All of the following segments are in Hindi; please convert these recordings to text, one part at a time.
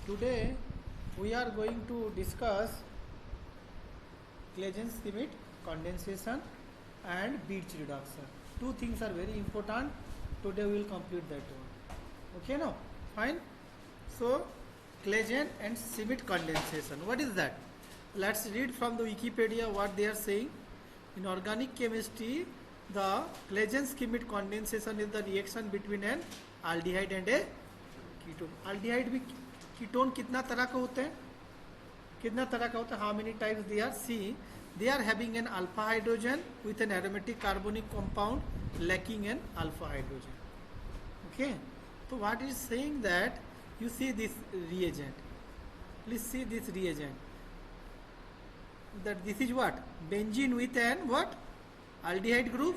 Today we are going to discuss Claisen-Schmidt condensation and Birch reduction. Two things are very important. Today we will complete that one. Okay, no? Fine. So Claisen and Schmidt condensation. What is that? Let's read from the Wikipedia what they are saying. In organic chemistry, the Claisen-Schmidt condensation is the reaction between an aldehyde and a ketone. Aldehyde भी कीटोन कितना तरह का होते हैं, कितना तरह का होता है, how many types they are, see they are having an alpha hydrogen with an aromatic carbonic compound lacking an alpha hydrogen. Okay, तो what is saying that you see this reagent, please see this reagent, that this is what, benzene with an what, aldehyde group,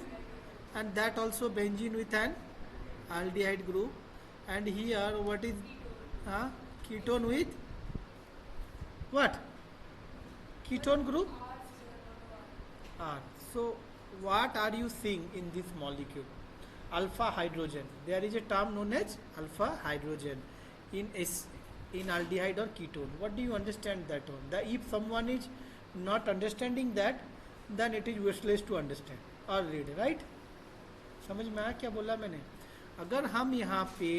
and that also benzene with an aldehyde group, and here what is ketone with what, ketone group R. So what are you seeing in this molecule? Alpha hydrogen. There is a term known as alpha hydrogen in aldehyde or ketone. What do you understand that one? If someone is not understanding that, then it is useless to understand or read, right? समझ में आया क्या बोला मैंने? अगर हम यहाँ पे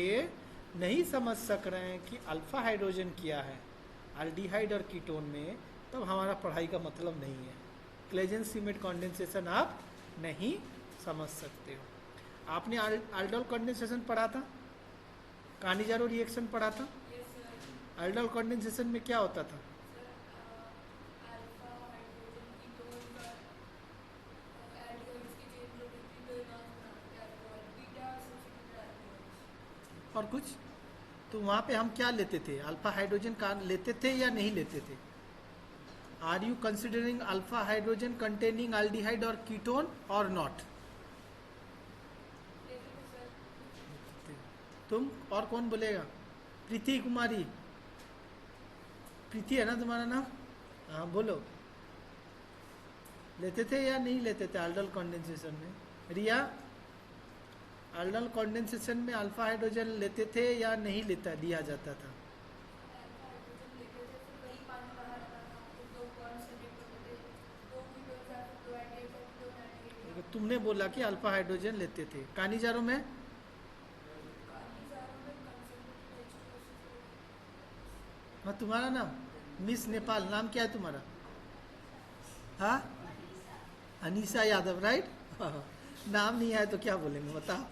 नहीं समझ सक रहे हैं कि अल्फा हाइड्रोजन क्या है एल्डिहाइड और कीटोन में, तब हमारा पढ़ाई का मतलब नहीं है. क्लेजेन-श्मिट कंडेंसेशन आप नहीं समझ सकते हो. आपने aldol कंडेंसेशन पढ़ा था, कानिजारो रिएक्शन पढ़ा था. aldol कंडेंसेशन में क्या होता था? और कुछ तो वहां पे हम क्या लेते थे, अल्फा हाइड्रोजन का लेते थे या नहीं लेते थे? Are you considering alpha hydrogen containing aldehyde और कीटोन और नॉट? तुम और कौन बोलेगा? प्रीति कुमारी, प्रीति है ना तुम्हारा नाम? हाँ बोलो, लेते थे या नहीं लेते थे aldol कंडेंसेशन में? रिया, aldol कंडेंसेशन में अल्फा हाइड्रोजन लेते थे या नहीं लेता लिया जाता था? तुमने बोला कि अल्फा हाइड्रोजन लेते थे. कानिजारो में? हाँ, तुम्हारा नाम मिस नेपाल, नाम क्या है तुम्हारा? हाँ, अनीसा यादव, राइट? नाम नहीं आया तो क्या बोलेंगे बताओ,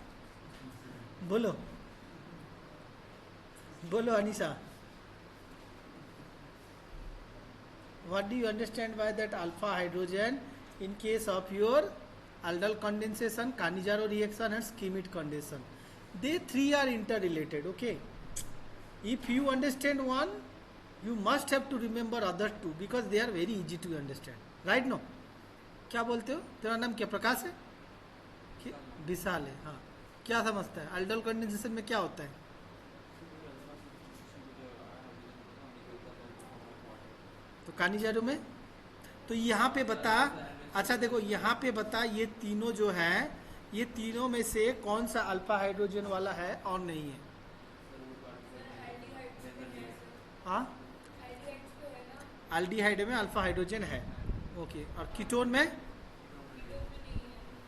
बोलो बोलो Anisa. What do you understand by that alpha hydrogen in case of your aldol condensation, Cannizzaro reaction and Schmidt condensation? They three are interrelated. Okay, if you understand one, you must have to remember other two because they are very easy to understand, right? No, क्या बोलते हो? तेरा नाम क्या, प्रकाश है? विशाल है. हाँ, क्या समझता है aldol condensation में क्या होता है? तो Cannizzaro में तो यहाँ पे बता. अच्छा देखो यहाँ पे बता, ये तीनों जो है, ये तीनों में से कौन सा अल्फा हाइड्रोजन वाला है और नहीं है? हाँ, एल्डिहाइड में अल्फा हाइड्रोजन है. ओके, और कीटोन में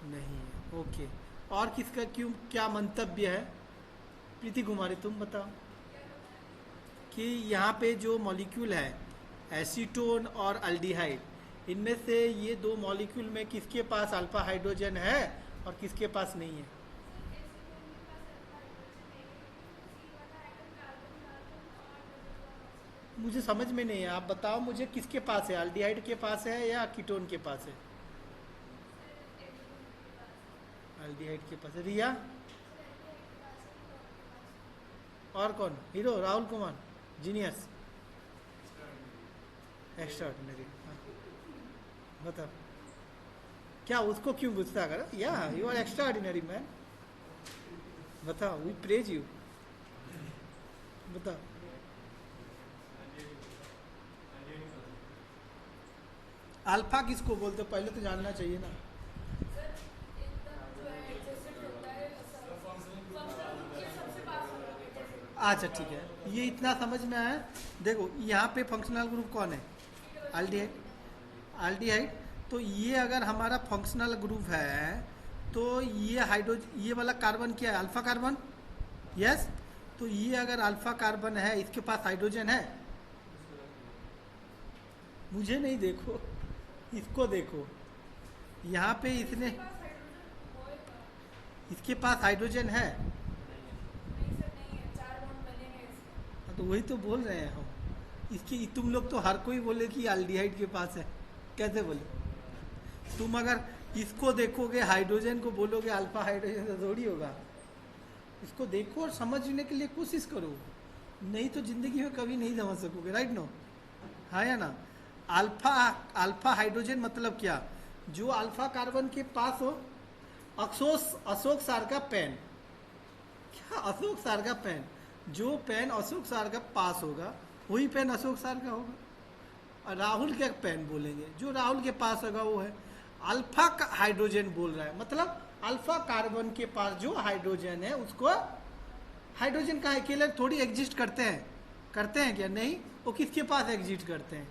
नहीं है. ओके, और किसका क्यों क्या मंतव्य है? प्रीति कुमारी तुम बताओ कि यहाँ पे जो मॉलिक्यूल है एसीटोन और एल्डिहाइड, इनमें से ये दो मॉलिक्यूल में किसके पास अल्फा हाइड्रोजन है और किसके पास नहीं है? मुझे समझ में नहीं है, आप बताओ मुझे किसके पास है, एल्डिहाइड के पास है या कीटोन के पास है? एल्डिहाइड के पास है. रिया, और कौन? Hero Rahul Kumar, genius, extraordinary. बताओ क्या, उसको क्यों गुस्सा करा? Yeah you are extraordinary man. बताओ, वी प्रेज यू. बताओ. अल्फा किसको बोलते हो पहले तो जानना चाहिए ना. अच्छा ठीक है, ये इतना समझ में आया। देखो यहाँ पे फंक्शनल ग्रुप कौन है? एल्डिहाइड। एल्डिहाइड। तो ये अगर हमारा फंक्शनल ग्रुप है तो ये ये वाला कार्बन क्या है? Alpha carbon. यस। तो ये अगर अल्फा कार्बन है, इसके पास हाइड्रोजन है? मुझे नहीं, देखो इसको देखो, यहाँ पे इसने, इसके पास हाइड्रोजन है। हाँ, तो वही तो बोल रहे हैं हम। इसकी तुम लोग तो हर कोई बोले कि एल्डिहाइड के पास है, कैसे बोले? तुम अगर इसको देखोगे हाइड्रोजन को बोलोगे अल्फा हाइड्रोजन, तो थोड़ी होगा। इसको देखो और समझने के लिए कोशिश करो, नहीं तो जिंदगी में कभी नहीं समझ सकोगे। Right no? हाँ या ना? अल्फा, अल्फा हाइड्रोजन मतलब क्या? जो अल्फा कार्बन के पास हो, अशोक सार का पेन। क्या अशोक सार का पेन? जो पेन अशोक सार का पास होगा वही पेन अशोक सार का होगा। और राहुल के पेन बोलेंगे, जो राहुल के पास होगा वो है। अल्फा का हाइड्रोजन बोल रहा है, मतलब अल्फा कार्बन के पास जो हाइड्रोजन है उसको, हाइड्रोजन का अकेले थोड़ी एग्जिस्ट करते हैं, करते हैं क्या? नहीं। वो किसके पास एग्जिस्ट करते हैं?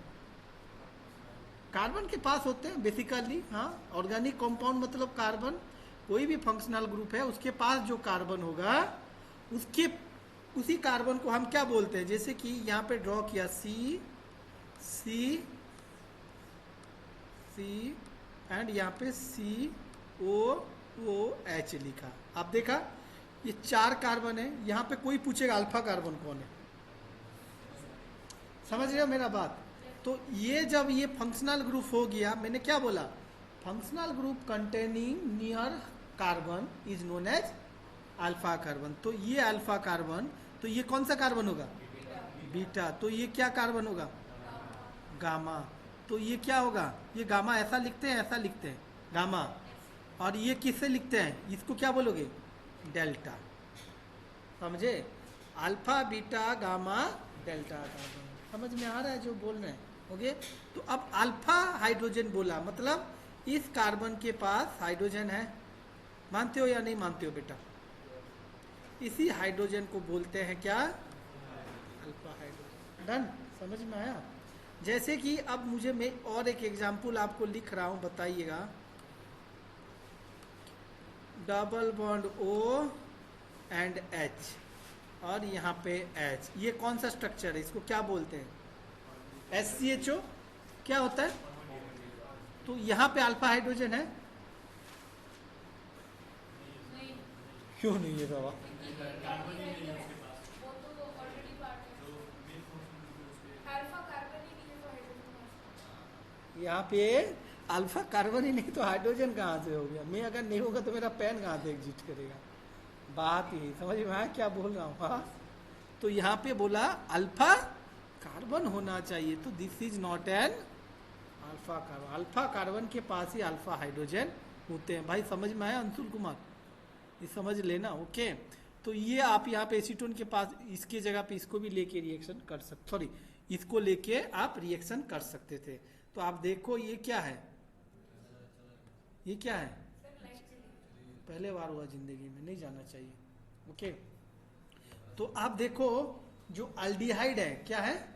कार्बन के पास होते हैं बेसिकली। हाँ, ऑर्गेनिक कंपाउंड मतलब कार्बन, कोई भी फंक्शनल ग्रुप है उसके पास जो कार्बन होगा उसके, उसी कार्बन को हम क्या बोलते हैं? जैसे कि यहाँ पे ड्रॉ किया सी सी सी एंड यहाँ पे COOH लिखा। आप देखा ये 4 कार्बन है। यहाँ पे कोई पूछेगा अल्फा कार्बन कौन है? समझ रहे हो मेरा बात? तो ये जब ये फंक्शनल ग्रुप हो गया, मैंने क्या बोला? Functional group containing near carbon is known as alpha carbon. तो ये अल्फा कार्बन, तो ये कौन सा कार्बन होगा? बीटा। तो ये क्या कार्बन होगा? गामा। तो ये क्या होगा? ये गामा ऐसा लिखते हैं, ऐसा लिखते हैं गामा। और ये किससे लिखते हैं? इसको क्या बोलोगे? डेल्टा। समझे? Alpha beta gamma delta carbon. समझ में आ रहा है जो बोल रहे हैं? ओके। तो अब अल्फा हाइड्रोजन बोला, मतलब इस कार्बन के पास हाइड्रोजन है। मानते हो या नहीं मानते हो बेटा? इसी हाइड्रोजन को बोलते हैं क्या? Alpha hydrogen. डन? समझ में आया? जैसे कि अब मुझे, मैं और एक एग्जांपल आपको लिख रहा हूं, बताइएगा। Double bond O and H और यहाँ पे H, ये कौन सा स्ट्रक्चर है? इसको क्या बोलते हैं? SCHO। क्या होता है? तो यहाँ पे अल्फा हाइड्रोजन है? क्यों नहीं है बाबा? यहाँ पे अल्फा कार्बन ही नहीं तो हाइड्रोजन कहाँ से हो गया? मैं अगर नहीं होगा तो मेरा पेन कहाँ से एग्जिस्ट करेगा? बात ही समझ में आया क्या बोल रहा हूँ? हाँ, तो यहाँ पे बोला अल्फा कार्बन होना चाहिए, तो this is not an alpha carbon. Alpha carbon के पास ही अल्फा हाइड्रोजन होते हैं। भाई समझ में आया अंशुल कुमार? ये समझ लेना। ओके। तो ये आप यहाँ पे एसीटोन के पास, इसके जगह पे इसको भी लेके रिएक्शन कर सकते, सॉरी इसको लेके आप रिएक्शन कर सकते थे। तो आप देखो ये क्या है? ये क्या है? पहले बार हुआ जिंदगी में, नहीं जाना चाहिए। ओके। तो आप देखो जो अल्डिहाइड है, क्या है?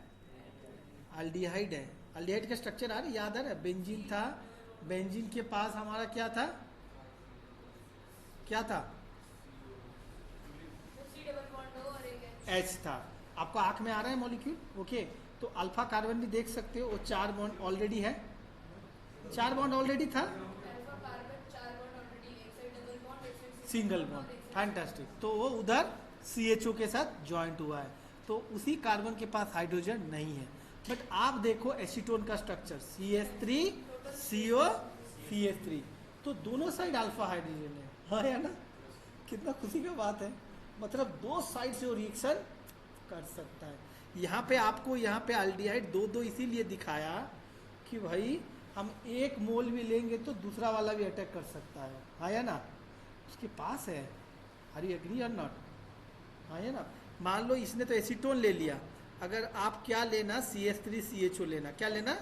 अल्डिहाइड है। अल्डिहाइड का स्ट्रक्चर आ रहा है, याद है? बेंजीन था, बेंजीन के पास हमारा क्या था? क्या था? H था। आपको आंख में आ रहा है मॉलिक्यूल? ओके। तो अल्फा कार्बन भी देख सकते हो, वो 4 बॉन्ड ऑलरेडी है। 4 बॉन्ड ऑलरेडी था, सिंगल बॉन्ड। फैंटास्टिक। तो वो उधर CHO के साथ ज्वाइंट हुआ है, तो उसी कार्बन के पास हाइड्रोजन नहीं है। बट आप देखो एसीटोन का स्ट्रक्चर CH3 CO CH3, तो दोनों साइड अल्फा हाइड्रोजन है। हाँ या ना? कितना खुशी का बात है। मतलब दो साइड से वो रिएक्शन कर सकता है। यहाँ पे आपको, यहाँ पे अल्डिहाइड दो दो इसीलिए दिखाया कि भाई हम एक मोल भी लेंगे तो दूसरा वाला भी अटैक कर सकता है। हाँ या ना? उसके पास है। आर यू एग्री और नॉट? हाँ या ना? मान लो इसने तो एसीटोन ले लिया, अगर आप क्या लेना? CH3 CHO लेना। क्या लेना?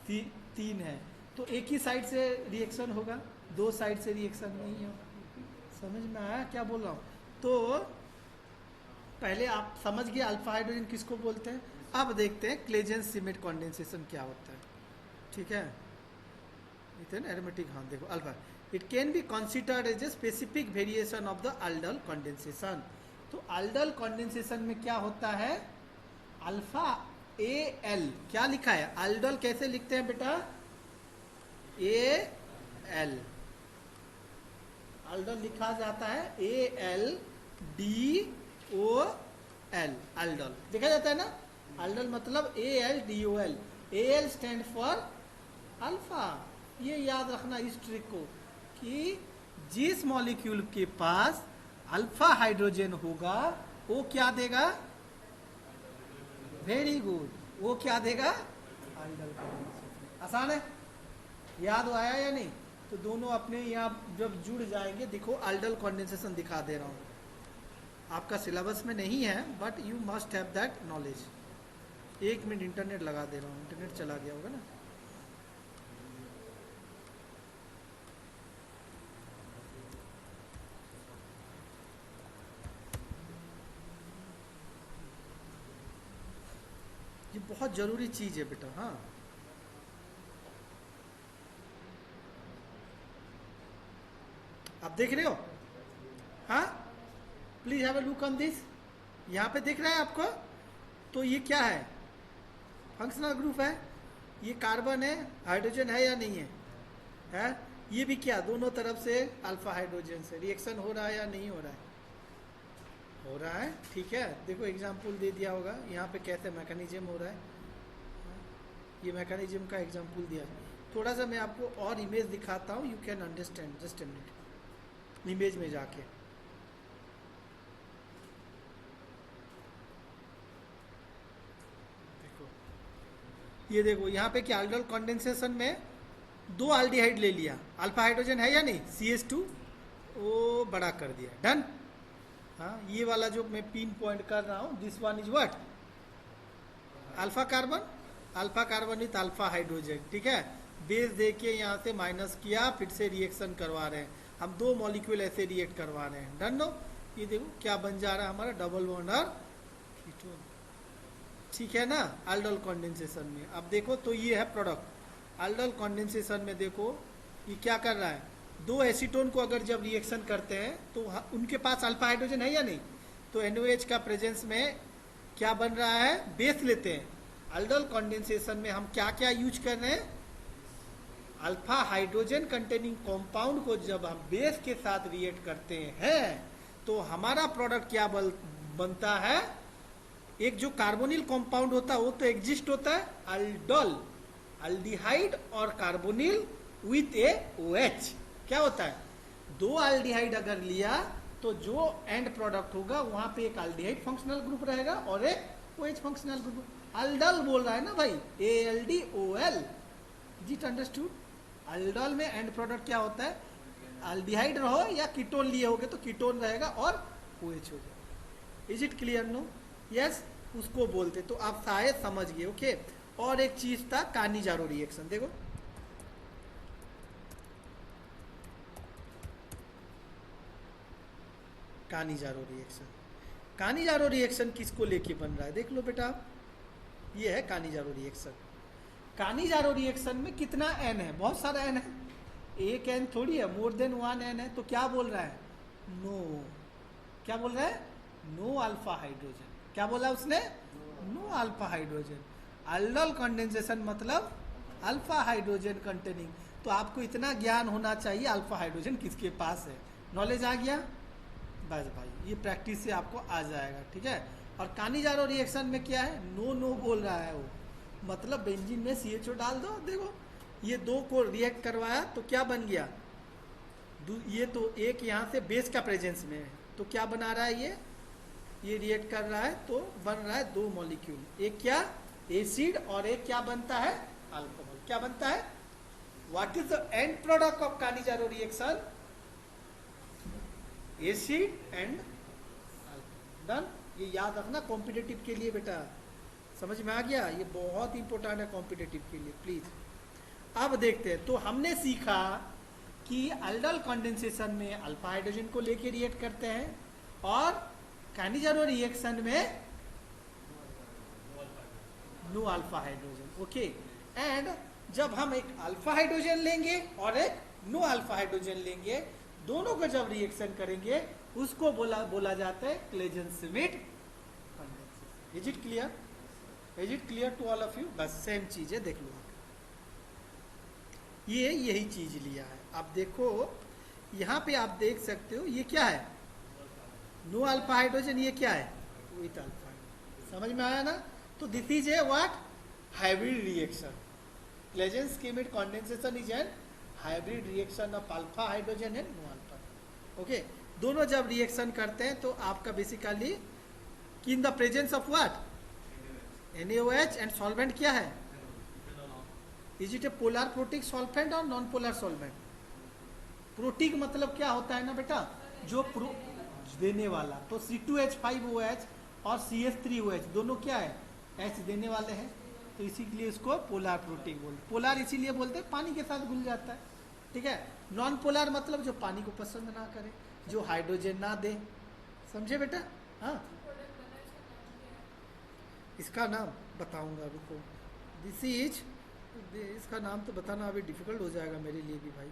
3 है, तो एक ही साइड से रिएक्शन होगा, दो साइड से रिएक्शन नहीं होगा। समझ में आया क्या बोल रहा हूँ? तो पहले आप समझ गए अल्फा हाइड्रोजन किसको बोलते हैं। अब देखते हैं क्लेजेंस सीमेंट कंडेंसेशन क्या होता है। ठीक है, इथेन एरोमेटिक, हाँ देखो alpha, it can be considered as a specific variation of the aldol condensation. तो अल्डल कंडेंसेशन में क्या होता है, अल्फा ए एल, क्या लिखा है अल्डल कैसे लिखते हैं बेटा, ए एल, अल्डल लिखा जाता है A L D O L, aldol देखा जाता है ना, अल्डल मतलब A L D O L, A L stand for alpha. ये याद रखना इस ट्रिक को कि जिस मॉलिक्यूल के पास अल्फा हाइड्रोजन होगा वो क्या देगा, वेरी गुड, वो क्या देगा, अल्डल कंडेंसेशन। आसान है, याद आया या नहीं? तो दोनों अपने यहाँ जब जुड़ जाएंगे, देखो अल्डल कंडेंसेशन दिखा दे रहा हूँ, आपका सिलेबस में नहीं है but you must have that knowledge. 1 minute internet लगा दे रहा हूँ, इंटरनेट चला गया होगा ना। ये बहुत जरूरी चीज है बेटा। हाँ, आप देख रहे हो, हाँ please have a look on this, यहाँ पे दिख रहा है आपको। तो ये क्या है, फंक्शनल ग्रुप है, ये कार्बन है, हाइड्रोजन है या नहीं है, है? ये भी क्या, दोनों तरफ से अल्फा हाइड्रोजन से रिएक्शन हो रहा है या नहीं हो रहा है, हो रहा है। ठीक है, देखो एग्जाम्पल दे दिया होगा यहाँ पे कैसे मैकेनिज्म हो रहा है, ये मैकेनिज्म का एग्जाम्पल दिया। थोड़ा सा मैं आपको और इमेज दिखाता हूँ, you can understand, just a minute, image में जाके देखो, ये देखो यहाँ पे क्या अल्डल कंडेंसेशन में 2 अल्डिहाइड ले लिया, अल्फा हाइड्रोजन है या नहीं, CH2 वो बड़ा कर दिया, डन। हाँ, ये वाला जो मैं पिन पॉइंट कर रहा हूँ, this one is what, alpha carbon, alpha carbon with alpha hydrogen. ठीक है, बेस दे के यहाँ से माइनस किया, फिर से रिएक्शन करवा रहे हैं हम, 2 मॉलिक्यूल ऐसे रिएक्ट करवा रहे हैं, डन नो। ये देखो क्या बन जा रहा है हमारा, डबल बॉन्ड और कीटोन। ठीक है ना, अल्डल कंडेंसेशन में। अब देखो तो ये है प्रोडक्ट, अल्डल कंडेंसेशन में देखो ये क्या कर रहा है, 2 एसीटोन को अगर जब रिएक्शन करते हैं तो उनके पास अल्फा हाइड्रोजन है या नहीं, तो NOH का प्रेजेंस में क्या बन रहा है, बेस लेते हैं। अल्डल कंडेंसेशन में हम क्या क्या यूज कर रहे हैं, अल्फा हाइड्रोजन कंटेनिंग कंपाउंड को जब हम बेस के साथ रिएक्ट करते हैं तो हमारा प्रोडक्ट क्या बनता है, एक जो कार्बोनिल कंपाउंड होता है वो तो एग्जिस्ट होता है, अल्डोल, अल्डिहाइड और कार्बोनिल विथ ए OH, क्या होता है, 2 अल्डिहाइड अगर लिया तो जो एंड प्रोडक्ट होगा वहां पे एक अल्डिहाइड फंक्शनल ग्रुप रहेगा और एक OH फंक्शनल ग्रुप। अल्डल बोल रहा है ना भाई, ALDOL, is it understood? Aldol में एंड प्रोडक्ट क्या होता है, अल्डिहाइड रहो या कीटोन लिए होगे तो कीटोन रहेगा और OH हो जाएगा। Is it clear? No, yes, उसको बोलते, तो आप शायद समझ गए। ओके, और एक चीज था कानिजारो रिएक्शन, देखो कानिजारो रिएक्शन, कानिजारो रिएक्शन किसको लेके बन रहा है, देख लो बेटा, ये है कानिजारो रिएक्शन। कानिजारो रिएक्शन में कितना N है, बहुत सारा N है, एक N थोड़ी है, मोर देन 1 N है। तो क्या बोल रहा है, नो, क्या बोल रहा है, नो अल्फा हाइड्रोजन, क्या बोला उसने, no alpha hydrogen. Aldol condensation मतलब अल्फा हाइड्रोजन कंटेनिंग। तो आपको इतना ज्ञान होना चाहिए अल्फा हाइड्रोजन किसके पास है, नॉलेज आ गया बस भाई, ये प्रैक्टिस से आपको आ जाएगा। ठीक है, और कानिजारो रिएक्शन में क्या है, नो नो बोल रहा है वो, मतलब बेंजीन में CHO डाल दो। देखो ये 2 को रिएक्ट करवाया तो क्या बन गया, ये तो एक यहाँ से बेस का प्रेजेंस में है तो क्या बना रहा है, ये रिएक्ट कर रहा है तो बन रहा है 2 मॉलिक्यूल, एक क्या एसिड और एक क्या बनता है अल्कोहल। क्या बनता है, what is the end product of Cannizzaro reaction, acid and alcohol, done. ये याद रखना कॉम्पिटिटिव के लिए बेटा, समझ में आ गया, ये बहुत इंपॉर्टेंट है कॉम्पिटिटिव के लिए, प्लीज। अब देखते हैं, तो हमने सीखा कि अल्डल कंडेंसेशन में अल्फा हाइड्रोजन को लेके रिएक्ट करते हैं और काइनेजरो रिएक्शन में no alpha hydrogen. Okay, and जब हम एक अल्फा हाइड्रोजन लेंगे और एक नो अल्फा हाइड्रोजन लेंगे, दोनों को जब रिएक्शन करेंगे उसको बोला जाता है Claisen Schmidt condensation. Is it clear? Is it clear to all of you? बस सेम चीज है, देख लो ये यही चीज लिया है। आप देखो यहाँ पे आप देख सकते हो ये क्या है, नो अल्फा हाइड्रोजन, ये क्या है विथ अल्फा। समझ में आया ना? तो this is a what, hybrid reaction. Claisen Schmidt condensation is an hybrid reaction of alpha hydrogen and no alpha. Okay, दोनों जब रिएक्शन करते हैं तो आपका basically in the presence of what, NaOH, and solvent क्या है? Is it a polar protic solvent और नॉन पोलर सॉल्वेंट? प्रोटिक मतलब क्या होता है ना बेटा, जो देने वाला। तो C2H5OH और CH3OH दोनों क्या है, H देने वाले हैं, तो इसीलिए इसको पोलर प्रोटिक बोलते। पोलर इसीलिए बोलते हैं पानी के साथ घुल जाता है, ठीक है। नॉन पोलर मतलब जो पानी को पसंद ना करे, जो हाइड्रोजन ना दे। समझे बेटा? हाँ, इसका नाम बताऊंगा, रुको। दिस इज, इसका नाम तो बताना अभी डिफिकल्ट हो जाएगा मेरे लिए भी भाई,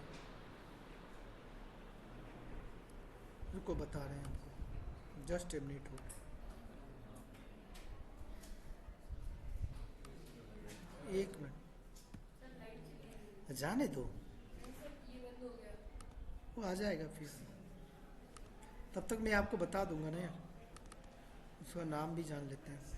रुको बता रहे हैं हमको, जस्ट ए मिनट हो। एक मिनट, जाने दो, वो आ जाएगा फिर, तब तक मैं आपको बता दूंगा ना यार, उसका नाम भी जान लेते हैं।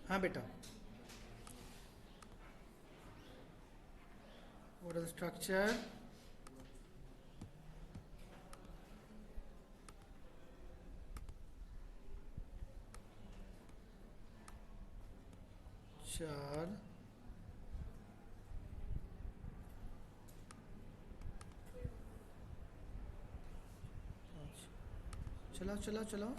हाँ बेटा, what is the structure? चार चलाओ चलाओ चलाओ।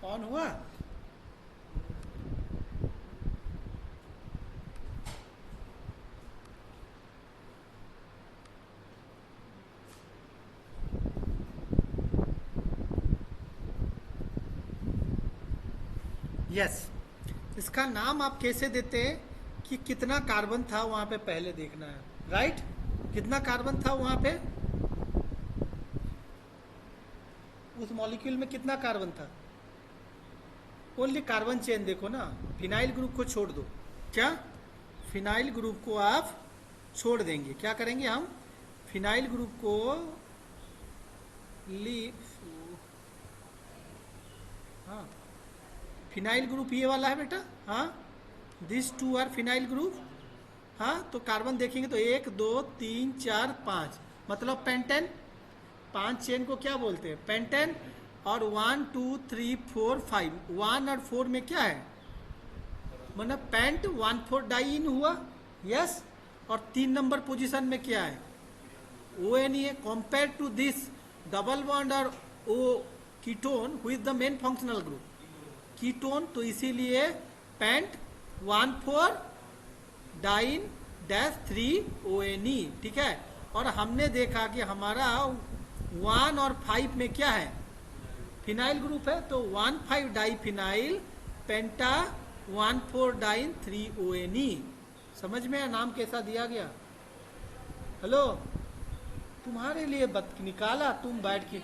ऑन हुआ? यस, इसका नाम आप कैसे देते हैं कि कितना कार्बन था वहां पे, पहले देखना है, राइट? कितना कार्बन था वहां पे, उस मॉलिक्यूल में कितना कार्बन था? ओनली कार्बन चेन देखो ना, फिनाइल ग्रुप को छोड़ दो। क्या? फिनाइल ग्रुप को आप छोड़ देंगे, क्या करेंगे हम? फिनाइल ग्रुप को हाँ, फिनाइल ग्रुप ये वाला है बेटा, हाँ, this two are phenyl group. हाँ, तो कार्बन देखेंगे तो 1 2 3 4 5, मतलब पेंटेन। 5 चेन को क्या बोलते हैं? पेंटेन। और 1 2 3 4 5, 1 और 4 में क्या है, मतलब पेंट 1,4 डाई इन हुआ। यस, और 3 नंबर पोजीशन में क्या है? ONE है। Compare to this double bond और O ketone with the main functional group ketone, तो इसीलिए पेंट 1,4 डाइन डैश 3 ONe, ठीक है। और हमने देखा कि हमारा 1 और 5 में क्या है, फिनाइल ग्रुप है, तो 1,5 डाई फिनाइल पेंटा 1,4 डाइन 3 ONe। समझ में नाम कैसा दिया गया? हेलो, तुम्हारे लिए निकाला, तुम बैठ के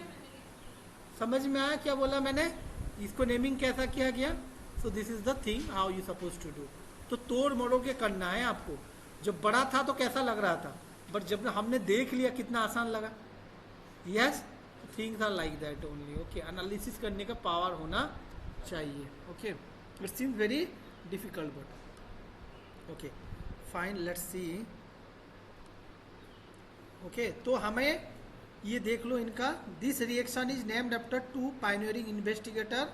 समझ में आया क्या बोला मैंने? इसको नेमिंग कैसा किया गया? So this is the thing how you suppose to do. तो तोड़ मरोड़ के करना है आपको। जब बड़ा था तो कैसा लग रहा था, बट जब हमने देख लिया कितना आसान लगा। Yes, things are like that only. Okay, analysis करने का पावर होना चाहिए। Okay, it seems very difficult but okay fine, let's see. Okay, तो हमें ये देख लो इनका। This reaction is named after 2 pioneering investigator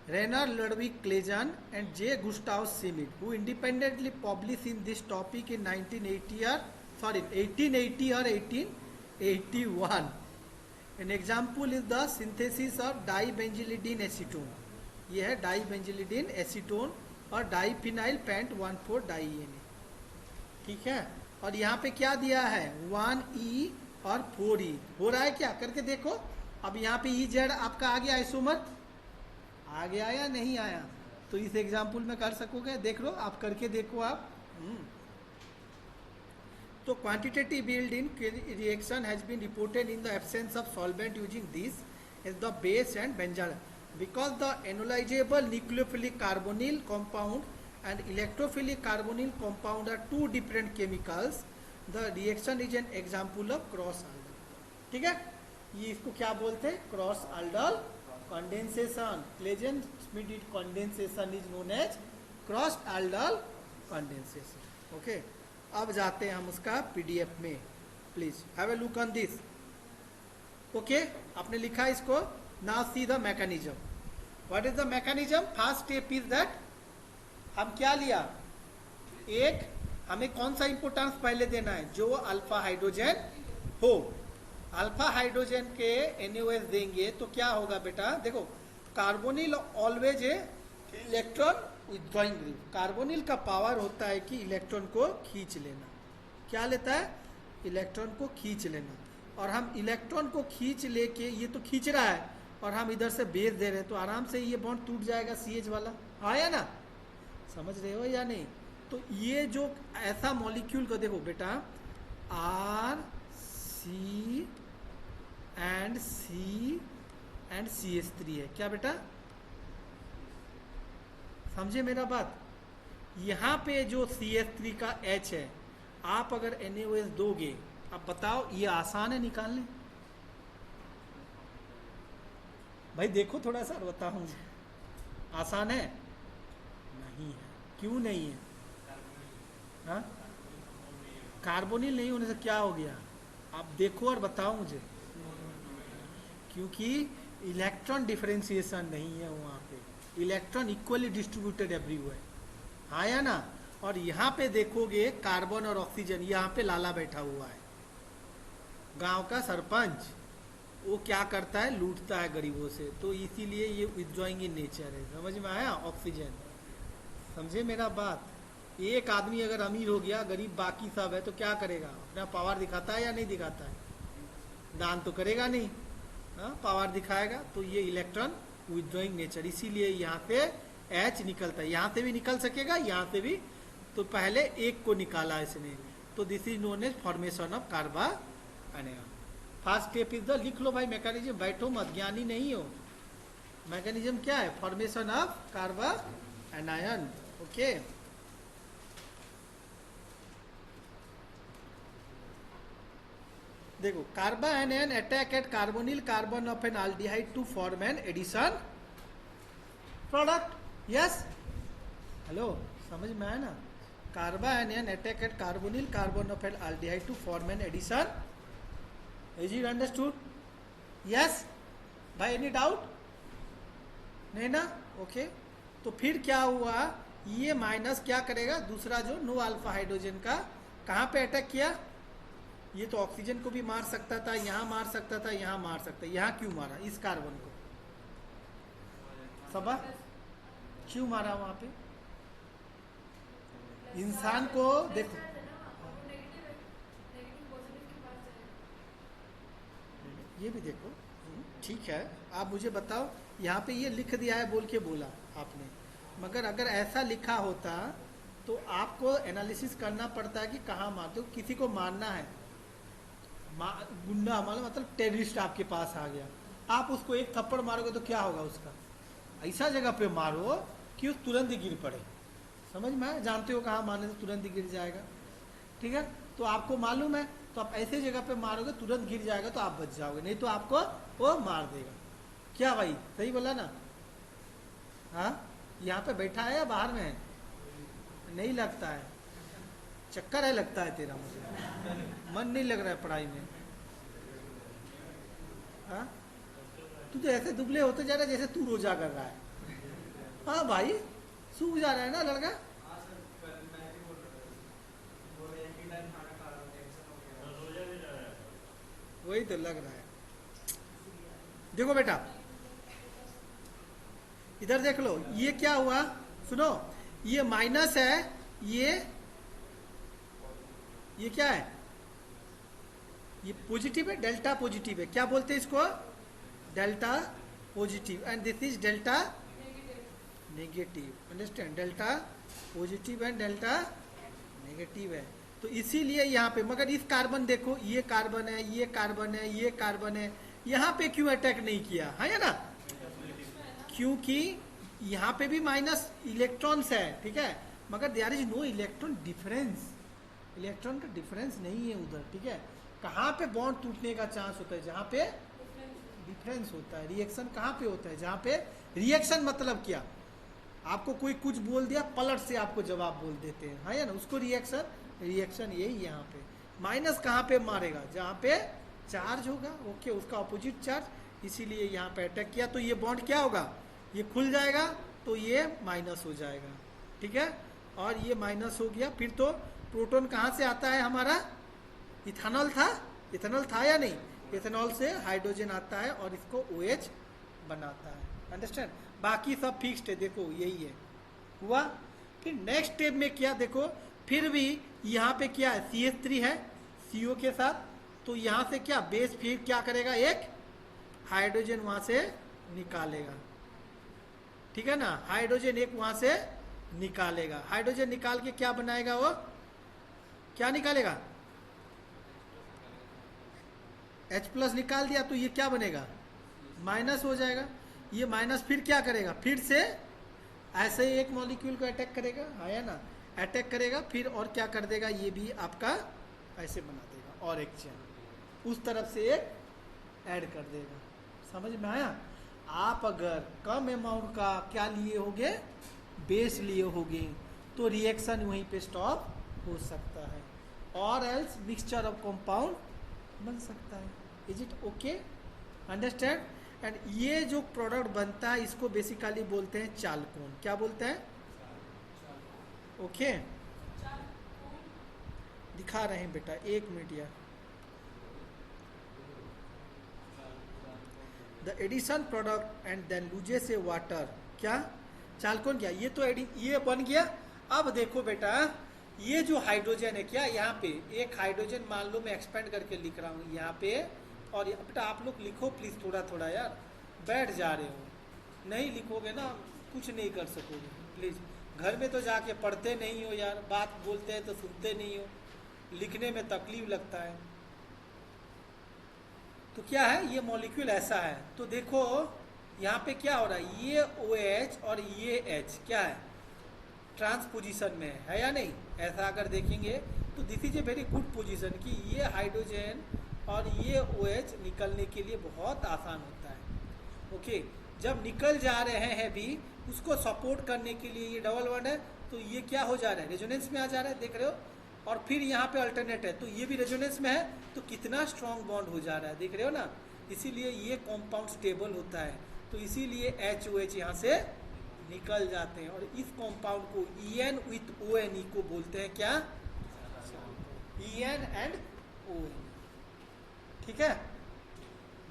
Rainer Ludwig Claisen and J Gustav Schmidt, who independently published in this topic in 1880 or 1881. An example is the synthesis of dibenzylidine acetone. ये है डाइबेंजिलिडीन एसीटोन और डाइफिनाइल पेंट 1,4 डाइएने, ठीक है। और यहाँ पे क्या दिया है, 1E और 4E। हो रहा है क्या, करके देखो। अब यहाँ पे EZ आपका आ गया, आइसोमर आ गया या नहीं आया? तो इस एग्जाम्पल में कर सकोगे, देख लो आप, करके देखो आप। तो quantitative yield in reaction has been reported in the absence of solvent using this as the base and benzene, because the analyzable nucleophilic carbonyl compound and electrophilic carbonyl compound are two different chemicals. The reaction is an example of cross aldol, ठीक है। ये इसको क्या बोलते हैं, cross aldol condensation. Claisen-Schmidt condensation is known as cross aldol condensation. Okay, अब जाते हैं हम उसका PDF में। Please have a look on this. Okay, आपने लिखा इसको। Now see the mechanism. What is the mechanism? First step is that हम क्या लिया, एक हमें कौन सा इंपोर्टेंस पहले देना है, जो अल्फा हाइड्रोजन हो। अल्फा हाइड्रोजन के NaOH देंगे तो क्या होगा बेटा, देखो carbonyl always a electron withdrawing group. Carbonyl का पावर होता है कि इलेक्ट्रॉन को खींच लेना। क्या लेता है, इलेक्ट्रॉन को खींच लेना। और हम इलेक्ट्रॉन को खींच लेके, ये तो खींच रहा है और हम इधर से बेस दे रहे हैं, तो आराम से ये बॉन्ड टूट जाएगा, CH वाला आया ना, समझ रहे हो या नहीं? तो ये जो ऐसा मॉलिक्यूल को देखो बेटा, RC and C and CH3 है क्या बेटा, समझे मेरा बात? यहाँ पे जो CH3 का H है, आप अगर NaOH दोगे, अब बताओ ये आसान है निकालने? भाई देखो थोड़ा सा, बताऊं आसान है? नहीं है। क्यों नहीं है? हाँ, कार्बोनिल नहीं होने से क्या हो गया, आप देखो और बताओ मुझे। क्योंकि इलेक्ट्रॉन डिफरेंशिएशन नहीं है वहाँ पे, इलेक्ट्रॉन इक्वली डिस्ट्रीब्यूटेड एवरीवेयर, आया ना। और यहाँ पे देखोगे कार्बन और ऑक्सीजन, यहाँ पे लाला बैठा हुआ है, गांव का सरपंच, वो क्या करता है, लूटता है गरीबों से, तो इसीलिए ये विथड्रॉइंग इन नेचर है। समझ में आया? ऑक्सीजन, समझे मेरा बात? एक आदमी अगर अमीर हो गया, गरीब बाकी सब है, तो क्या करेगा, अपना पावर दिखाता है या नहीं दिखाता है? दान तो करेगा नहीं, हाँ पावर दिखाएगा। तो ये इलेक्ट्रॉन विथड्रॉइंग नेचर, इसीलिए यहाँ पे H निकलता है, यहाँ से भी निकल सकेगा, यहाँ से भी। तो पहले एक को निकाला इसने, तो this is known as formation of carba anion. First step is the, लिख लो भाई मैकेनिज्म, बैठो मत, ज्ञानी नहीं हो। मैकेनिज्म क्या है, formation of carba anion. Okay, देखो carba anion attack at carbonyl carbon of an aldehyde to form an addition product. Yes, hello, समझ में आया ना? Carba anion attack at carbonyl carbon of an aldehyde to form an addition. Is it understood? Yes भाई, एनी डाउट नहीं ना? ओके, तो फिर क्या हुआ, ये माइनस क्या करेगा, दूसरा जो नो अल्फा हाइड्रोजन का कहाँ पे अटैक किया, ये तो ऑक्सीजन को भी मार सकता था, यहाँ मार सकता था, यहाँ मार सकता, यहाँ क्यों मारा, इस कार्बन को सबा क्यों मारा वहां पे? इंसान को देखो, ये भी देखो, ठीक है, आप मुझे बताओ, यहाँ पे ये लिख दिया है बोल के बोला आपने, मगर अगर ऐसा लिखा होता तो आपको एनालिसिस करना पड़ता है कि कहाँ मारते हो। किसी को मारना है, गुंडा हमारा मतलब टेररिस्ट आपके पास आ गया, आप उसको एक थप्पड़ मारोगे तो क्या होगा उसका, ऐसा जगह पे मारो कि वो तुरंत ही गिर पड़े। समझ में आया? जानते हो कहाँ मारने से तुरंत ही गिर जाएगा, ठीक है। तो आपको मालूम है, तो आप ऐसे जगह पे मारोगे तुरंत गिर जाएगा तो आप बच जाओगे, नहीं तो आपको वो मार देगा। क्या भाई, सही बोला ना? हाँ, यहाँ पे बैठा है या बाहर में है? नहीं लगता है, चक्कर है लगता है तेरा, मुझे मन नहीं लग रहा है पढ़ाई में। हाँ, तू तो ऐसे दुबले होते जा रहा है जैसे तू रोजा कर रहा है। हाँ भाई, सूख जा रहा है ना लड़का। वही तो लग रहा है। देखो बेटा, इधर देख लो, ये क्या हुआ, सुनो, ये माइनस है, ये क्या है, ये पॉजिटिव है, डेल्टा पॉजिटिव है, क्या बोलते हैं इसको, delta positive, and this is delta negative. Understand? Delta positive and delta negative है। तो इसीलिए यहाँ पे, मगर इस कार्बन देखो, ये कार्बन है, ये कार्बन है, ये कार्बन है, यहाँ पे क्यों अटैक नहीं किया, है या ना? क्योंकि यहाँ पे भी माइनस इलेक्ट्रॉन्स है, ठीक है, मगर there is no electron difference, electron का डिफरेंस नहीं है उधर, ठीक है। कहाँ पे बॉन्ड टूटने का चांस होता है, जहाँ पे डिफरेंस होता है। रिएक्शन कहाँ पे होता है, जहाँ पे रिएक्शन मतलब क्या, आपको कोई कुछ बोल दिया, पलट से आपको जवाब बोल देते हैं, है ना, उसको रिएक्शन, रिएक्शन यही यहाँ पे। माइनस कहाँ पे मारेगा, जहाँ पे चार्ज होगा, ओके, उसका अपोजिट चार्ज, इसीलिए यहाँ पे अटैक किया। तो ये बॉन्ड क्या होगा, ये खुल जाएगा, तो ये माइनस हो जाएगा, ठीक है, और ये माइनस हो गया। फिर तो प्रोटॉन कहाँ से आता है हमारा, इथेनॉल था, इथेनॉल था या नहीं, इथेनॉल से हाइड्रोजन आता है और इसको OH बनाता है। अंडरस्टैंड? बाकी सब फिक्स्ड है, देखो यही है, हुआ। फिर नेक्स्ट स्टेप में क्या, देखो, फिर भी यहाँ पे क्या है, CH3 है CO के साथ, तो यहाँ से क्या बेस फिर क्या करेगा, एक हाइड्रोजन वहां से निकालेगा, ठीक है ना, हाइड्रोजन एक वहां से निकालेगा, हाइड्रोजन निकाल के क्या बनाएगा, वो क्या निकालेगा, H+ निकाल दिया, तो ये क्या बनेगा, माइनस हो जाएगा। ये माइनस फिर क्या करेगा, फिर से ऐसे ही एक मॉलिक्यूल को अटैक करेगा, है ना, अटैक करेगा, फिर और क्या कर देगा, ये भी आपका ऐसे बना देगा, और एक चेन उस तरफ से एक ऐड कर देगा। समझ में आया? आप अगर कम अमाउंट का क्या लिए होगे, बेस लिए होगे, तो रिएक्शन वहीं पे स्टॉप हो सकता है, और एल्स मिक्सचर ऑफ कंपाउंड बन सकता है। Is it okay? Understand? And ये जो प्रोडक्ट बनता है इसको बेसिकली बोलते हैं चालकोन। क्या बोलते हैं? ओके, दिखा रहे हैं बेटा, एक मिनट यार। The addition product and then loses a water, क्या चालकोन, क्या ये तो ये बन गया। अब देखो बेटा, ये जो हाइड्रोजन है, क्या यहाँ पे एक हाइड्रोजन मान लो, मैं एक्सपेंड करके लिख रहा हूँ यहाँ पे, और बेटा आप लोग लिखो प्लीज थोड़ा थोड़ा यार, बैठ जा रहे हो, नहीं लिखोगे ना कुछ नहीं कर सकोगे प्लीज। घर में तो जाके पढ़ते नहीं हो यार, बात बोलते हैं तो सुनते नहीं हो, लिखने में तकलीफ लगता है। तो क्या है, ये मॉलिक्यूल ऐसा है, तो देखो यहाँ पे क्या हो रहा है, ये OH और ये H क्या है, ट्रांसपोजिशन में है या नहीं। ऐसा अगर देखेंगे तो this is a very good position कि ये हाइड्रोजन और ये OH निकलने के लिए बहुत आसान होता है। ओके, जब निकल जा रहे हैं भी, उसको सपोर्ट करने के लिए ये डबल बॉन्ड है, तो ये क्या हो जा रहा है, रेजोनेंस में आ जा रहा है, देख रहे हो, और फिर यहाँ पे अल्टरनेट है, तो ये भी रेजोनेंस में है, तो कितना स्ट्रॉन्ग बॉन्ड हो जा रहा है, देख रहे हो ना। इसीलिए ये कॉम्पाउंड स्टेबल होता है, तो इसीलिए HOH यहाँ से निकल जाते हैं, और इस कॉम्पाउंड को EN विथ ONE को बोलते हैं क्या, EN एंड ONE, ठीक है।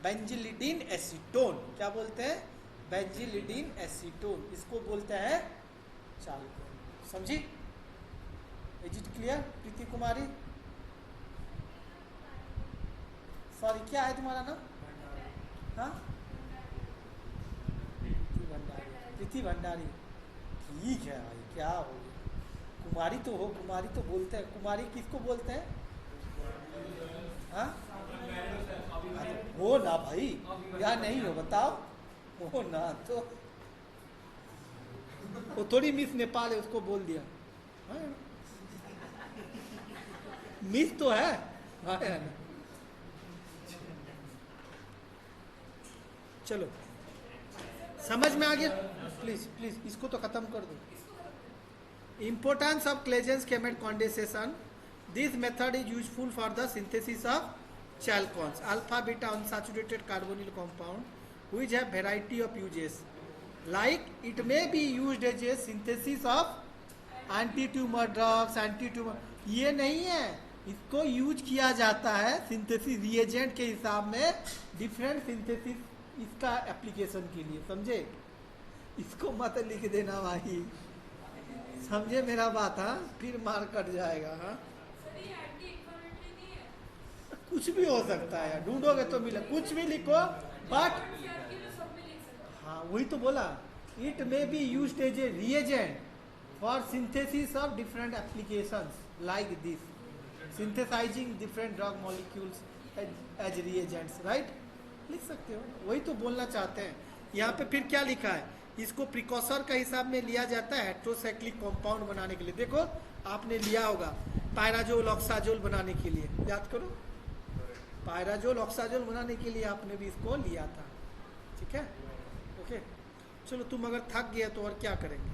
बेंजिलिडीन एसीटोन, क्या बोलते हैं, बेंजिलिडीन एसीटोन, इसको बोलते हैं चालकोन। समझी? Is it clear Preeti Kumari? Sorry क्या है तुम्हारा नाम? हाँ प्रीति भंडारी। ठीक है भाई, क्या हो गया, कुमारी तो हो, कुमारी तो बोलते हैं, कुमारी किसको बोलते हैं? हाँ हो ना भाई, या नहीं हो बताओ, हो ना तो वो थोड़ी मिस नेपाल है उसको बोल दिया, हाँ? मिस तो है, हाँ या ना? चलो समझ में आ गया? प्लीज प्लीज इसको तो खत्म कर दो। Importance of Claisen-Skemet condensation. This method is useful for the synthesis of chalcones, alpha beta unsaturated carbonyl compound, which have variety of uses. Like it may be used as a synthesis of anti-tumor drugs, anti-tumor. ये नहीं है, इसको यूज किया जाता है सिंथेसिस रिएजेंट के हिसाब में, डिफरेंट सिंथेसिस इसका एप्लीकेशन के लिए, समझे? इसको मत लिख देना भाई, समझे मेरा बात? हाँ फिर मार कट जाएगा। हाँ कुछ भी हो सकता है, ढूंढोगे तो मिले, कुछ भी लिखो बट, हाँ वही तो बोला, it may be used as a reagent for synthesis of different applications like this, synthesizing different drug molecules as reagents, right? लिख सकते हो, वही तो बोलना चाहते हैं। यहाँ पे फिर क्या लिखा है, इसको प्रिकॉसर का हिसाब में लिया जाता है हेट्रोसाइक्लिक कंपाउंड बनाने के लिए। देखो आपने लिया होगा पायराजोल ऑक्साजोल बनाने के लिए, याद करो, पायराजोल ऑक्साजोल बनाने के लिए आपने भी इसको लिया था, ठीक है? ओके चलो, तुम अगर थक गया तो और क्या करेंगे?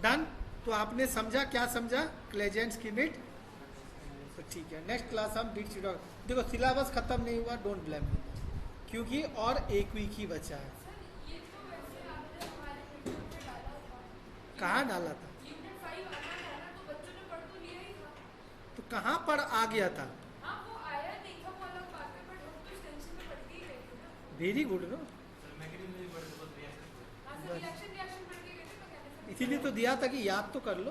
डन? तो आपने समझा, क्या समझा? क्लेजेन-स्कीमेट, तो ठीक है। नेक्स्ट क्लास हम बीट सीडॉक, देखो सिलेबस खत्म नहीं हुआ, डोंट ब्लेम मी, क्योंकि और एक वीक ही बचा है। कहाँ डाला था? तो कहाँ पर आ गया था? वेरी गुड नो, इसीलिए तो दिया था कि याद तो कर लो।